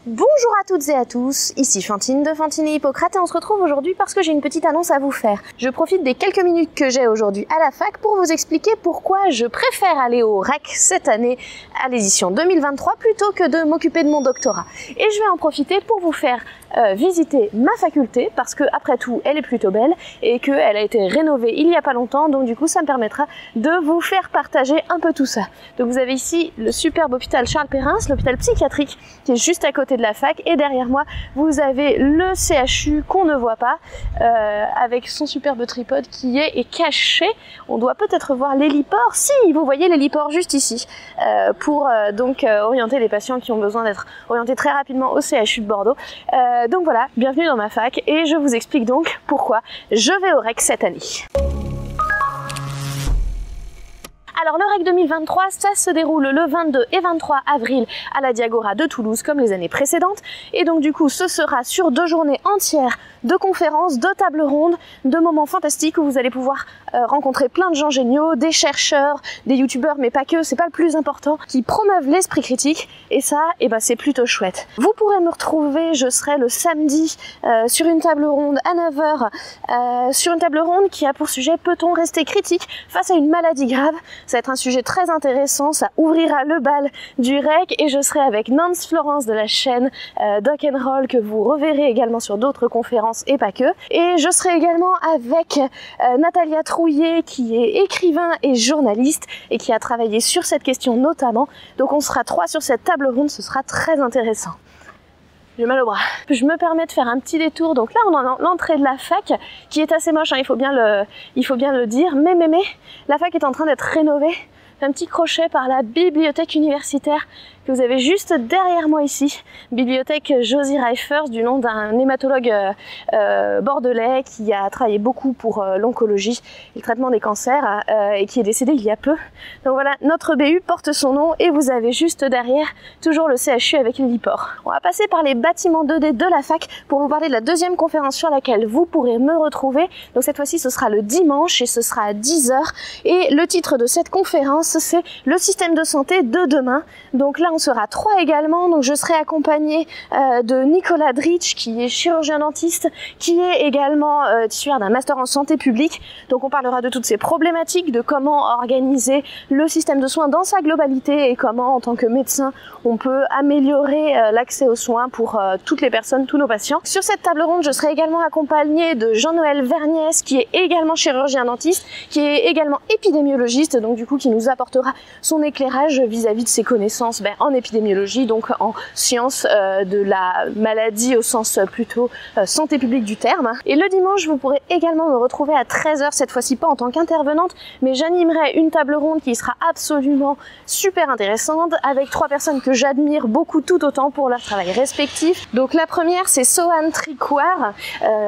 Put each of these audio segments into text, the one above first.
Bonjour à toutes et à tous, ici Fantine de Fantine et Hippocrate et on se retrouve aujourd'hui parce que j'ai une petite annonce à vous faire. Je profite des quelques minutes que j'ai aujourd'hui à la fac pour vous expliquer pourquoi je préfère aller au REC cette année à l'édition 2023 plutôt que de m'occuper de mon doctorat. Et je vais en profiter pour vous faire visiter ma faculté parce que après tout elle est plutôt belle et qu'elle a été rénovée il y a pas longtemps, donc du coup ça me permettra de vous faire partager un peu tout ça. Donc vous avez ici le superbe hôpital Charles Perrin, l'hôpital psychiatrique qui est juste à côté de la fac, et derrière moi vous avez le CHU qu'on ne voit pas avec son superbe tripode qui est caché. On doit peut-être voir l'héliport, si vous voyez l'héliport juste ici, pour orienter les patients qui ont besoin d'être orientés très rapidement au CHU de Bordeaux. Donc voilà, bienvenue dans ma fac et je vous explique donc pourquoi je vais au REC cette année. Alors le REC 2023, ça se déroule le 22 et 23 avril à la Diagora de Toulouse comme les années précédentes. Et donc du coup ce sera sur 2 journées entières de conférences, de tables rondes, de moments fantastiques où vous allez pouvoir rencontrer plein de gens géniaux, des chercheurs, des youtubeurs, mais pas que, c'est pas le plus important, qui promeuvent l'esprit critique. Et ça, c'est plutôt chouette. Vous pourrez me retrouver, je serai le samedi sur une table ronde à 9 h, sur une table ronde qui a pour sujet « Peut-on rester critique face à une maladie grave ?» Ça va être un sujet très intéressant, ça ouvrira le bal du REC et je serai avec Nance Florence de la chaîne Doc & Roll que vous reverrez également sur d'autres conférences et pas que. Et je serai également avec Natalia Trouillet qui est écrivain et journaliste et qui a travaillé sur cette question notamment. Donc on sera 3 sur cette table ronde, ce sera très intéressant. J'ai mal au bras. Je me permets de faire un petit détour. Donc là, on est dans l'entrée de la fac, qui est assez moche, hein, il faut bien le dire. Mais, la fac est en train d'être rénovée. Un petit crochet par la bibliothèque universitaire que vous avez juste derrière moi ici. Bibliothèque Josie Reifers, du nom d'un hématologue bordelais qui a travaillé beaucoup pour l'oncologie et le traitement des cancers et qui est décédé il y a peu. Donc voilà, notre BU porte son nom et vous avez juste derrière toujours le CHU avec l'héliport. On va passer par les bâtiments 2D de la fac pour vous parler de la deuxième conférence sur laquelle vous pourrez me retrouver. Donc cette fois-ci ce sera le dimanche et ce sera à 10 h. Et le titre de cette conférence c'est le système de santé de demain. Donc là on sera 3 également, donc je serai accompagnée de Nicolas Dritch qui est chirurgien dentiste, qui est également titulaire d'un master en santé publique. Donc on parlera de toutes ces problématiques, de comment organiser le système de soins dans sa globalité et comment en tant que médecin on peut améliorer l'accès aux soins pour toutes les personnes, tous nos patients. Sur cette table ronde je serai également accompagnée de Jean-Noël Vergnès qui est également chirurgien dentiste, qui est également épidémiologiste, donc du coup qui nous apportera son éclairage vis-à-vis de ses connaissances en épidémiologie, donc en sciences de la maladie au sens plutôt santé publique du terme. Et le dimanche, vous pourrez également me retrouver à 13 h, cette fois-ci pas en tant qu'intervenante, mais j'animerai une table ronde qui sera absolument super intéressante avec 3 personnes que j'admire beaucoup tout autant pour leur travail respectif. Donc la première, c'est Sohan Tricouar,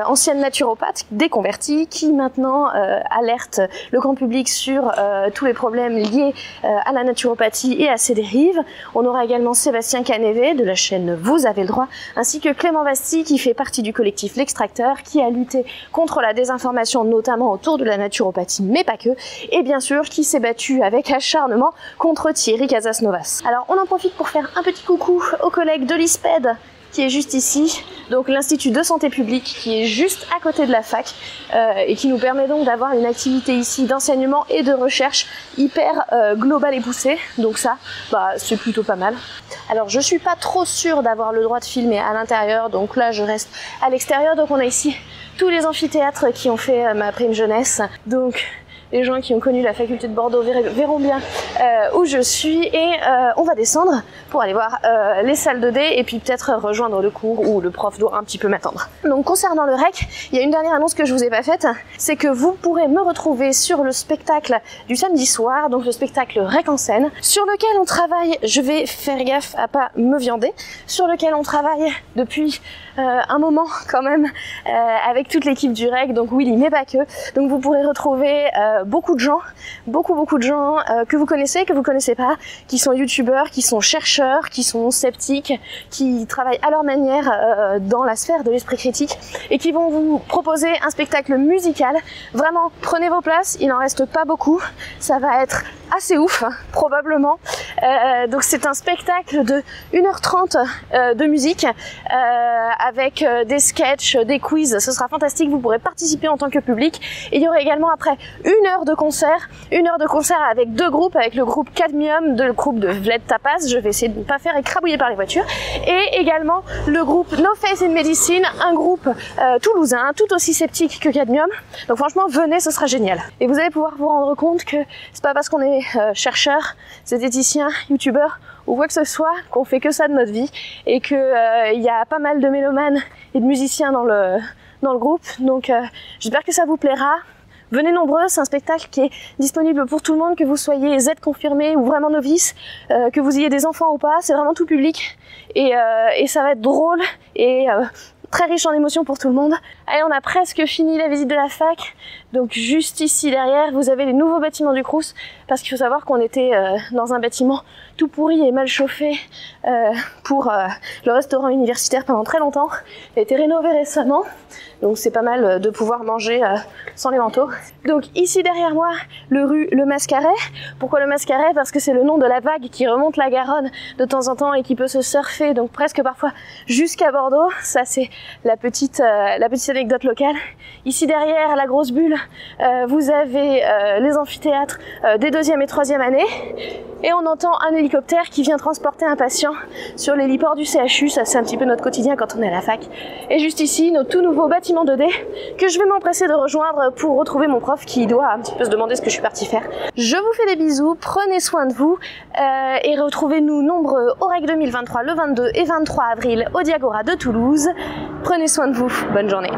ancienne naturopathe déconvertie, qui maintenant alerte le grand public sur tous les problèmes liés à la naturopathie et à ses dérives. On aura également Sébastien Canévet de la chaîne Vous avez le droit, ainsi que Clément Basti qui fait partie du collectif L'Extracteur, qui a lutté contre la désinformation notamment autour de la naturopathie, mais pas que, et bien sûr qui s'est battu avec acharnement contre Thierry Casasnovas. Alors on en profite pour faire un petit coucou aux collègues de l'ISPED qui est juste ici, donc l'Institut de Santé Publique qui est juste à côté de la fac et qui nous permet donc d'avoir une activité ici d'enseignement et de recherche hyper globale et poussée, donc ça, c'est plutôt pas mal. Alors je suis pas trop sûre d'avoir le droit de filmer à l'intérieur, donc là je reste à l'extérieur. Donc on a ici tous les amphithéâtres qui ont fait ma prime jeunesse, donc les gens qui ont connu la faculté de Bordeaux verront bien où je suis, et on va descendre pour aller voir les salles 2D et puis peut-être rejoindre le cours où le prof doit un petit peu m'attendre. Donc concernant le REC, il y a une dernière annonce que je vous ai pas faite, c'est que vous pourrez me retrouver sur le spectacle du samedi soir, donc le spectacle REC en scène, sur lequel on travaille, je vais faire gaffe à pas me viander, sur lequel on travaille depuis un moment quand même avec toute l'équipe du REC, donc Willy mais pas que. Donc vous pourrez retrouver beaucoup de gens que vous connaissez, que vous connaissez pas, qui sont youtubeurs, qui sont chercheurs, qui sont sceptiques, qui travaillent à leur manière dans la sphère de l'esprit critique et qui vont vous proposer un spectacle musical. Vraiment, prenez vos places, il n'en reste pas beaucoup, ça va être assez ouf, hein, probablement. Donc c'est un spectacle de 1h30 de musique avec des sketchs, des quiz. Ce sera fantastique, vous pourrez participer en tant que public. Et il y aura également après 1 heure de concert, avec 2 groupes, avec le groupe Cadmium, le groupe de Vled Tapas, je vais essayer de ne pas faire écrabouiller par les voitures, et également le groupe No Faith in Medicine, un groupe toulousain, tout aussi sceptique que Cadmium. Donc franchement, venez, ce sera génial. Et vous allez pouvoir vous rendre compte que c'est pas parce qu'on est chercheur, zététicien, youtubeur ou quoi que ce soit qu'on fait que ça de notre vie, et que il y a pas mal de mélomanes et de musiciens dans le groupe. Donc j'espère que ça vous plaira. Venez nombreux, c'est un spectacle qui est disponible pour tout le monde, que vous soyez Z confirmé ou vraiment novice, que vous ayez des enfants ou pas, c'est vraiment tout public, et ça va être drôle et très riche en émotions pour tout le monde. Allez, on a presque fini la visite de la fac, donc juste ici derrière vous avez les nouveaux bâtiments du Crous, parce qu'il faut savoir qu'on était dans un bâtiment tout pourri et mal chauffé pour le restaurant universitaire pendant très longtemps. Il a été rénové récemment, donc c'est pas mal de pouvoir manger sans les manteaux. Donc ici derrière moi, le Mascaret. Pourquoi le Mascaret? Parce que c'est le nom de la vague qui remonte la Garonne de temps en temps et qui peut se surfer, donc presque parfois jusqu'à Bordeaux. Ça c'est la petite anecdote locale. Ici derrière la grosse bulle, vous avez les amphithéâtres des 2e et 3e années, et on entend un hélicoptère qui vient transporter un patient sur l'héliport du CHU. Ça c'est un petit peu notre quotidien quand on est à la fac. Et juste ici, nos tout nouveaux bâtiments 2D que je vais m'empresser de rejoindre pour retrouver mon prof qui doit un petit peu se demander ce que je suis partie faire. Je vous fais des bisous, prenez soin de vous et retrouvez-nous nombreux au REC 2023 le 22 et 23 avril au Diagora de Toulouse. Prenez soin de vous, bonne journée.